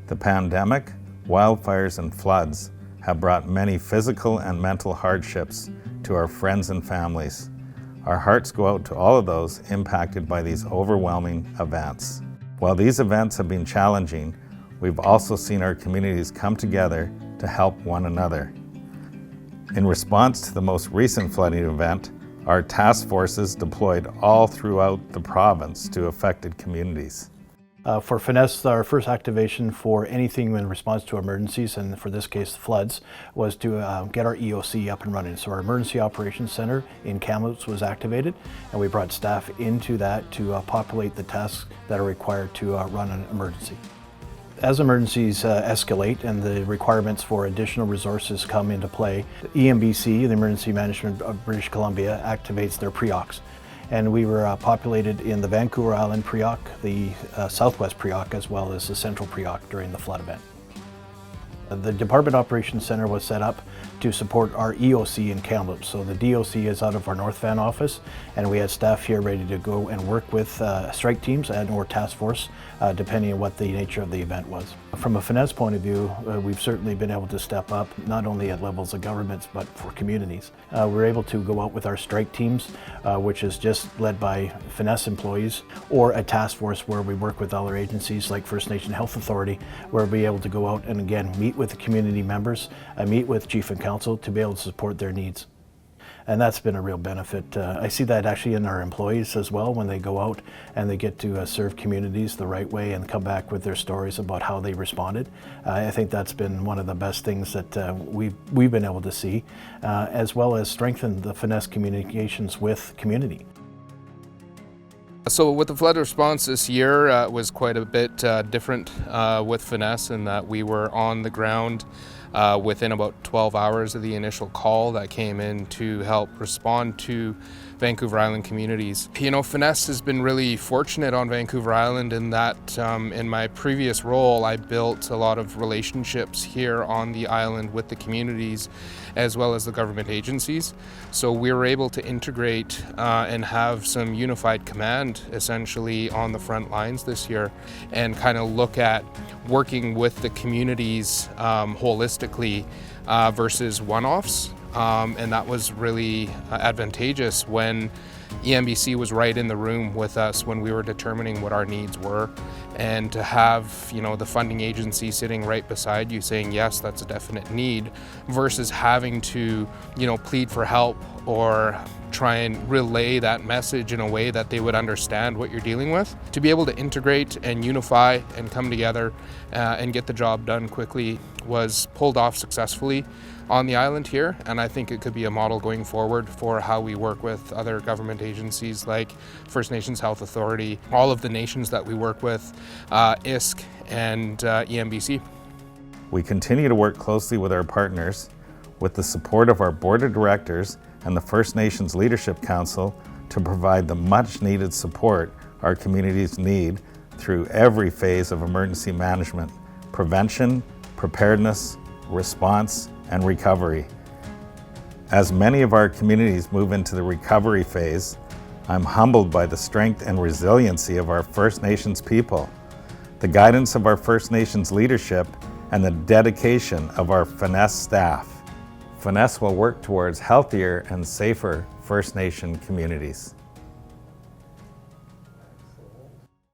The pandemic, wildfires, and floods have brought many physical and mental hardships to our friends and families. Our hearts go out to all of those impacted by these overwhelming events. While these events have been challenging, we've also seen our communities come together to help one another. In response to the most recent flooding event, our task forces deployed all throughout the province to affected communities. For FNESS, our first activation for anything in response to emergencies, and for this case floods, was to get our EOC up and running. So our Emergency Operations Center in Kamloops was activated, and we brought staff into that to populate the tasks that are required to run an emergency. As emergencies escalate and the requirements for additional resources come into play, EMBC, the Emergency Management of British Columbia, activates their pre-ocs. And we were populated in the Vancouver Island pre-oc, the Southwest pre-oc, as well as the Central pre-oc during the flood event. The Department Operations Center was set up to support our EOC in Kamloops. So the DOC is out of our North Van office, and we had staff here ready to go and work with strike teams and or task force, depending on what the nature of the event was. From a FNESS point of view, we've certainly been able to step up, not only at levels of governments, but for communities. We're able to go out with our strike teams, which is just led by FNESS employees, or a task force where we work with other agencies like First Nation Health Authority, where we'll be able to go out and again meet with the community members, meet with Chief and Council to be able to support their needs. And that's been a real benefit. I see that actually in our employees as well when they go out and they get to serve communities the right way and come back with their stories about how they responded. I think that's been one of the best things that we've been able to see, as well as strengthen the FNESS communications with community. So with the flood response this year, it was quite a bit different with FNESS in that we were on the ground within about 12 hours of the initial call that came in to help respond to Vancouver Island communities. You know, FNESS has been really fortunate on Vancouver Island in that in my previous role, I built a lot of relationships here on the island with the communities as well as the government agencies. So we were able to integrate and have some unified command essentially on the front lines this year and kind of look at working with the communities holistically versus one-offs. And that was really advantageous when EMBC was right in the room with us when we were determining what our needs were, and to have, you know, the funding agency sitting right beside you saying yes, that's a definite need, versus having to, you know, plead for help or try and relay that message in a way that they would understand what you're dealing with. To be able to integrate and unify and come together and get the job done quickly was pulled off successfully on the island here, and I think it could be a model going forward for how we work with other government agencies like First Nations Health Authority, all of the nations that we work with, ISK and EMBC. We continue to work closely with our partners, with the support of our Board of Directors and the First Nations Leadership Council, to provide the much needed support our communities need through every phase of emergency management: prevention, preparedness, response, and recovery. As many of our communities move into the recovery phase, I'm humbled by the strength and resiliency of our First Nations people, the guidance of our First Nations leadership, and the dedication of our FNESS staff. FNESS will work towards healthier and safer First Nation communities.